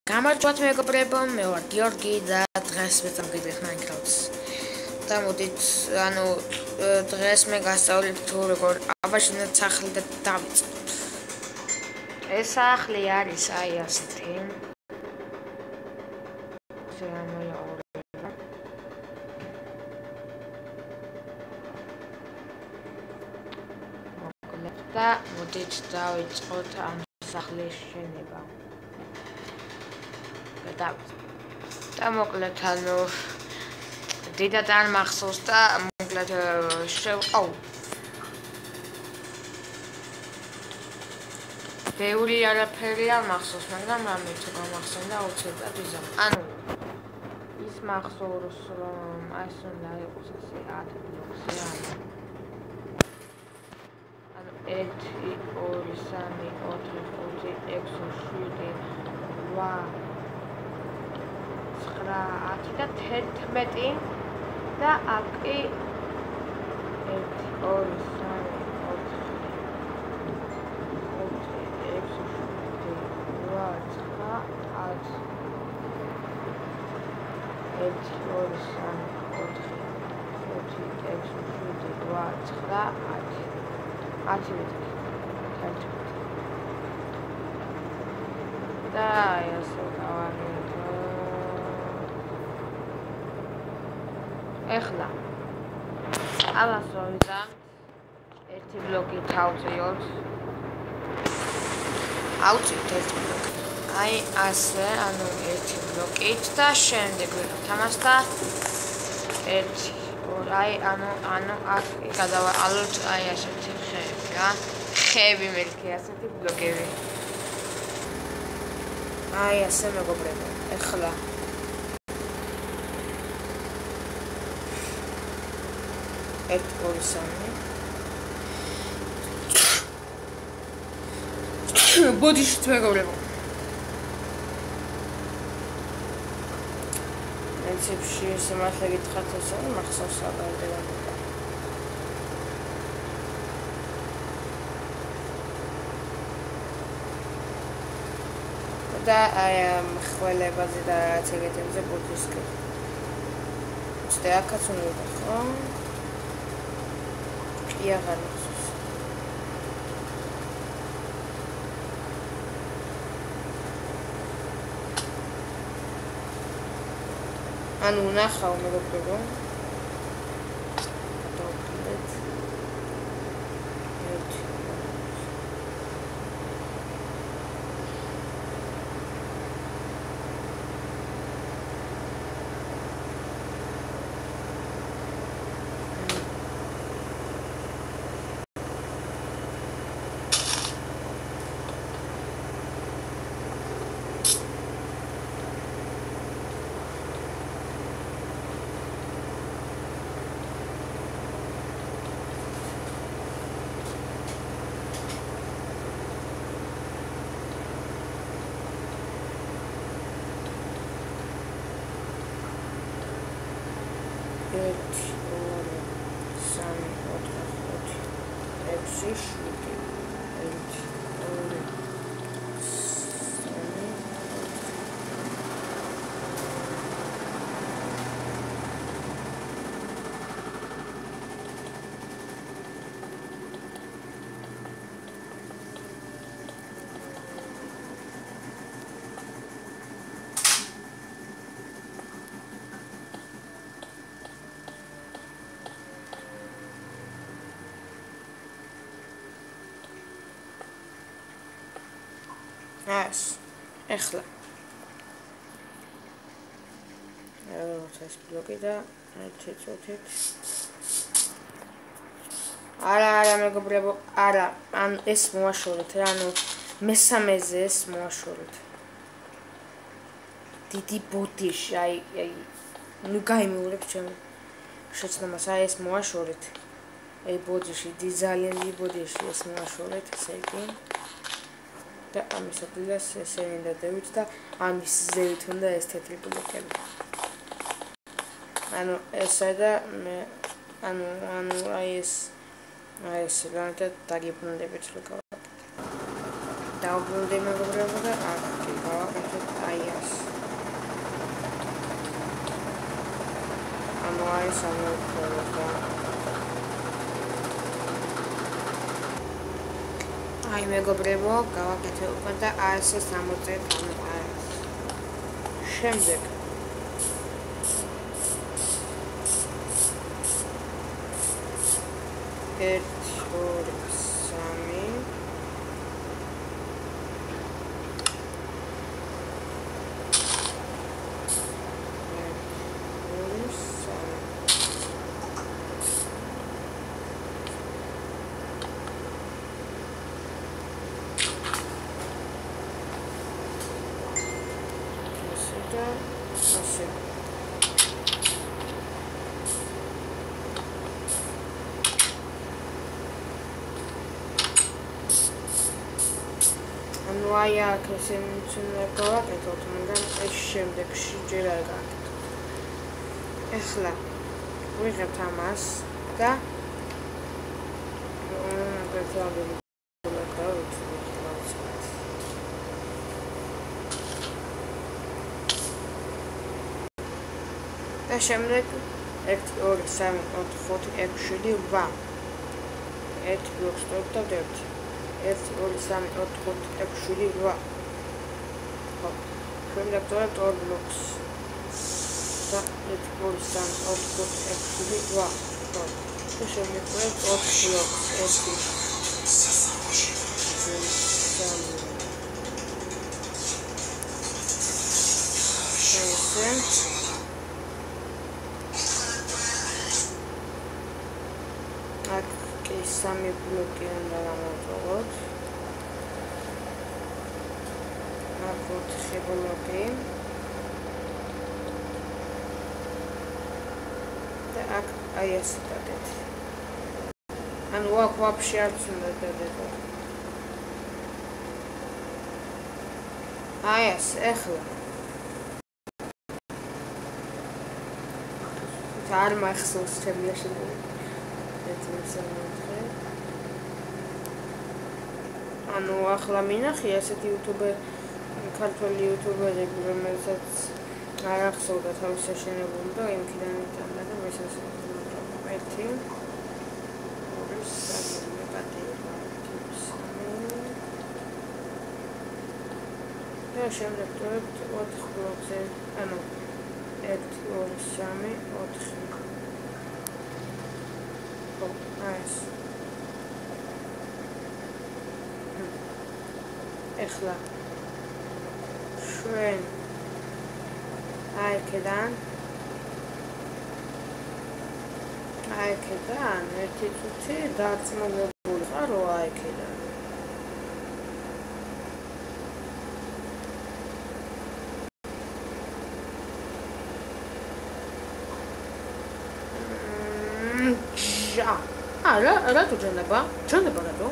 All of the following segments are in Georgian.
გამარჯვათ მეგობრებო, მე ვარ გიორგი და დღეს ვეცნობთ Minecraft-ს. და მოდით, დღეს მე გასწავლებ თუ როგორ აბაშინოთ სახლი და დავიწყოთ. ეს სახლი არის აი ასეთი. და მოდით დავიწყოთ ამ სახლის შენება. და მოკლედ დიდად არ მახსოვს და მოკლედ ბევრი არაფერი არ მახსოვს, მაგრამ რამე თუ გამახსენდა აუცილებლად ვიზამ. ის მახსოვს რომ ეს უნდა იყოს ასე 10 ბლოკზე. 1 2 3 4 5 6 7 8 9 10 და 11 და აკი 1 2 3 4 და ასე გავარიოთ. ეხლა ამას ვიზამ ერთი ბლოკი თავწიოთ. ავწიოთ ერთი ბლოკი. აი ასე, ერთი ბლოკით და შემდეგ ვიღებთ ამას და ერთი აი აქ გადავალოთ აი ასეთი ხეები რა. ხეები მერქე ასეთი ბლოკები. აი ასე მეგობრებო. ეხლა 1 2 3 ბოდიშით მეგობრებო. პრინციპში სიმართლე გითხრათ ეს არის მახსოვს აბალდება. და აი ამ ხველებაზე და რაც ეგეთებზე ბოდიშკი. ცოტა აქაც უნდა ხო? კი აღარ მახსოვს. ნახავ მეგობრებო. ეხლა ეს ბლოკი და შეწოდეთ. არა მეგობრებო, არა, ეს მოაშორეთ რა, მესამეზე ეს მოაშორეთ. დიდი ბოდიში, აი, გაიმეორებ ჩემ შეცდომას, აი ეს მოაშორეთ. აი ბოდიში, ძალიან დიდი ბოდიში ეს მოაშორეთ, ესე იგი. და ამის ადგილას ესე მინდადებით და ამის ზევით უნდა ეს თეთრი ბლოკები. ესა და მე აი ეს განათად დაგიბრუნდებით როგორ. დაუბრუნდი მეგობრებო და გავაკეთოთ აი ეს. ანუ აი ეს ამოვქოლოთ და აი მეგობრებო, გავაკეთე უკვე და აი ეს 60 ანუ აი ეს. შემდეგ 1 2 3 ანუ აი აქ ესე უნდა გავაკეთოთ, მაგრამ ეს შემდეგში ჯერ არ გავაკეთოთ. ეხლა ვიღებთ ამას და და შემდეგ 1 2 3 4 5 6 7 8 1 2 3 4 1 2 3 4 5 6 7 8 ხო შემდეგ დავწერთ 2 ბლოკს და 1 2 3 4 5 6 7 8 ხო და შემდეგ დავწერთ 4 ბლოკს 1 2 3 სამი ბლოკი უნდა გამოვწოვოთ. აქ 4 ბლოკი. და აქ აი ესე დადეთ. ანუ აქ ვაფშე არც უნდა დადეთ. აი ეს ეხლა. არ მახსოვს ჩემი აშენებული. ანუ ახლა მინახე ასეთი ქართველი იუთუბერები, რომელსაც არ ახსოვდა თავის აშენებული და იმქიდან იტანდა და მესაც ერთი და შემდეგ დავწერთ 4 ბლოკზე, ანუ 1 2 3 4 Nice. ეხლა ჩვენ აქედან ერთი წუთი დაწმობებული ხარო აქედან. რა თუ ჯანდება რატო?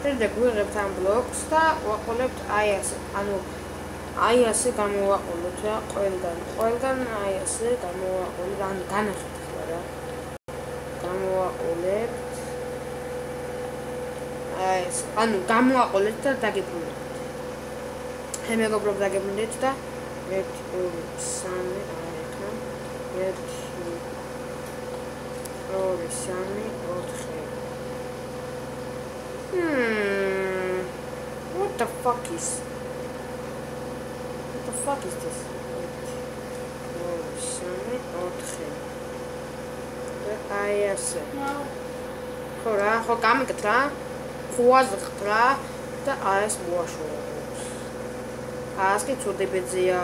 შემდეგ ვიღებთ ამ ბლოკს და ვაყოლებთ აი ასე. ანუ აი ასე გამოვაყოლოთ რა ყველგან აი ასე გამოვაყოლეთ. ანუ განახეთ ხო რა. გამოვაყოლებთ. აი ეს. ანუ გამოვაყოლეთ და დაგებრუნებთ. მეგობრებო დაგებრუნდეთ და 1 2 3 აი ახლა 1 2 3 4 What the fuck is this? აი ასე. ხო რა, ხო გამიგეთ რა. ხუაზხთ რა და აი ეს მოაშორებთ. ასკი წოდებედზეა.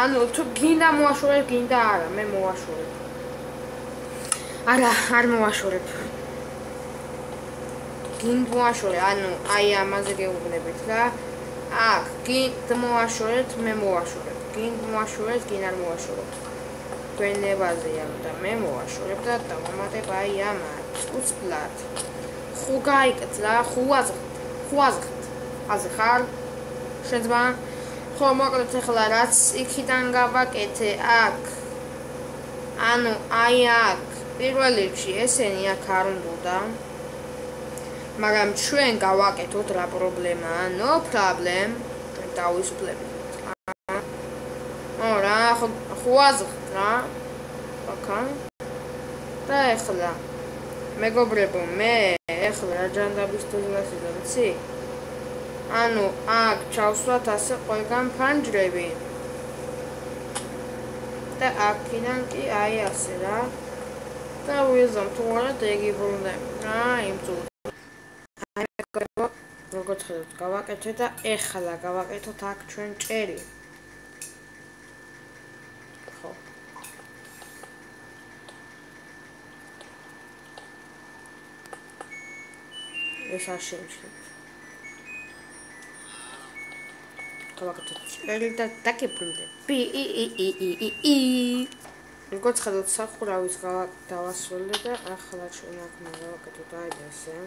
ანუ თუ გინდა მოაშორებ, გინდა არა, მე მოაშორებ. არა, არ მოვაშორებ. გინდ მოაშორე, ანუ აი ამაზე გეუბნებით რა. აქ გინდ მოაშორეთ, მე მოვაშორებ. გინდ მოაშორეთ, გინ არ მოვაშორებ. გვენებაზეა და მე მოვაშორებ და დავამატებ აი ამას. უცბლად. ხო გაიგეთ რა, ხუაზხთ. აზე ხარ? შეძმა? ხო, მოკლედ ახლა რაც იქიდან გავაკეთე აქ. ანუ აი აქ პირველ რიგში ესენი აქ არ უნდა. მაგრამ ჩვენ გავაკეთოთ რა პრობლემაა? No problem. დავისვლები. რა, ხო აზრთ რა. აქან. და ეხლა მეგობრებო, მე ეხლა რა ჯანდაბის თულასი ვიცი? ანუ აქ ჩავსვათ ასე ყველგან ფანჯრები. და აქიდან კი აი ასე რა. და ვიზამ თუ არა დაგიბრუნდები რა იმ წუთს. აი მეგობრებო, როგორც ხედავთ, გავაკეთე და ეხლა გავაკეთოთ აქ ჩვენ ჭერი. ხო. ეს არ შეიმჩნევთ. გავაკეთოთ ჭერი და დაგიბრუნდები. როგორც ხედავთ, სახურავის დავასრულე და ახლა ჩვენ აქ მოვაკეთოთ აი ესე.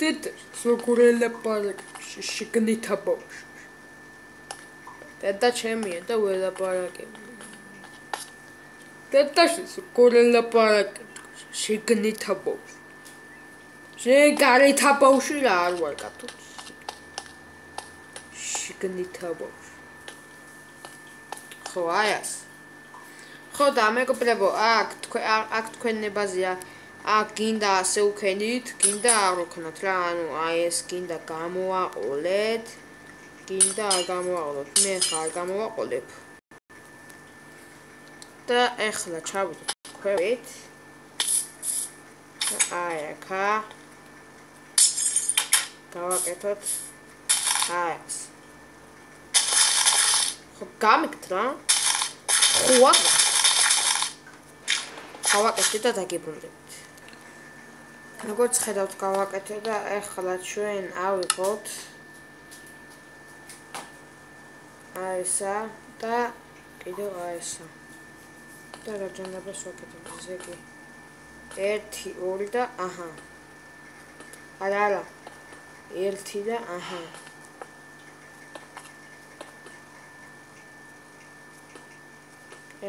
Dit სოგურელა პარაკში შიგნითა ბავშვი. დედა ჩემია და ველაპარაკები. დედაში სოგურელა პარაკი შიგნითა ბავშვი. შეგარეთა ბავშვი რა არ ვარ კატო. შიგნითა ბავშვი. ხო აიას. ხო და მეგობრებო, აქ თქვენებაზეა. აქ გინდა ასე უქენით, გინდა არ უქნათ რა, ანუ აი ეს გინდა გამოვაყოლეთ, გინდა არ გამოვაყოლოთ, მე ხარ გამოვაყოლებ. და ეხლა ჩავიდეთ ქვევით. აი აქა. გავაკეთოთ აი ეს. ხო გამიგთ რა? ხო გავაკეთეთ და დაგიბრუნდებით. როგორც ხედავთ, გავაკეთე და ეხლა ჩვენ ავიღოთ აი ესა და კიდევ აი ესა. და რა ჯანდაბას ვაკეთებ ზეგი. 1 2 და აჰა. არა. 1 და აჰა.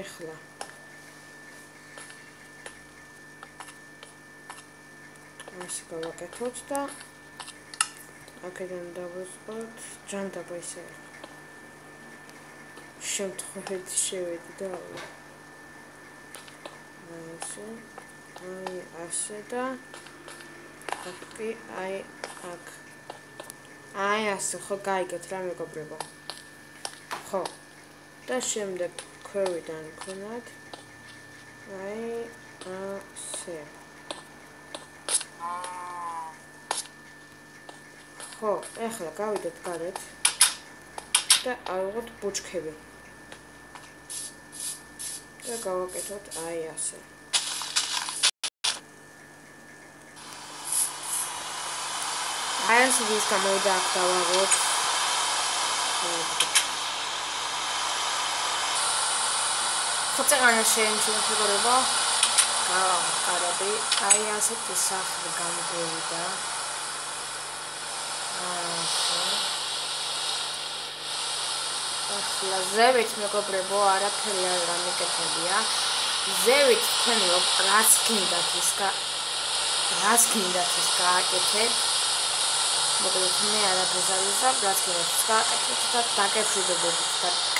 ეხლა ასე გავაკეთოთ და აქედან დავუსწროთ ჯანდაბა ისე. შემთხვევით შევედი და ასე. აი ასე და აკი აი აქ. აი ასე ხო გაიგეთ რა მეგობრებო. ხო. და შემდეგ ქვევიდან ვქონათ. აი ასე. ხო, ეხლა გავიდეთ გარეთ და ავიღოთ ბუჩქები. და გავაკეთოთ აი ასე. აი ასე ის გამოვიდა აქ დავაღოთ. ხო, წეგანა შეიმჩნევა. კარები, აი ასეთი სახლი გამოვიდა. ახლა ზევით მეგობრებო, არაფერი არ გამიკეთებია. ზევით თქვენ რაც გინდათ ის გააკეთეთ. მოკლედ მე არაფერს არ ვიზამ, რაც გინდათ ის გააკეთეთ და დაგეფრიდობებით და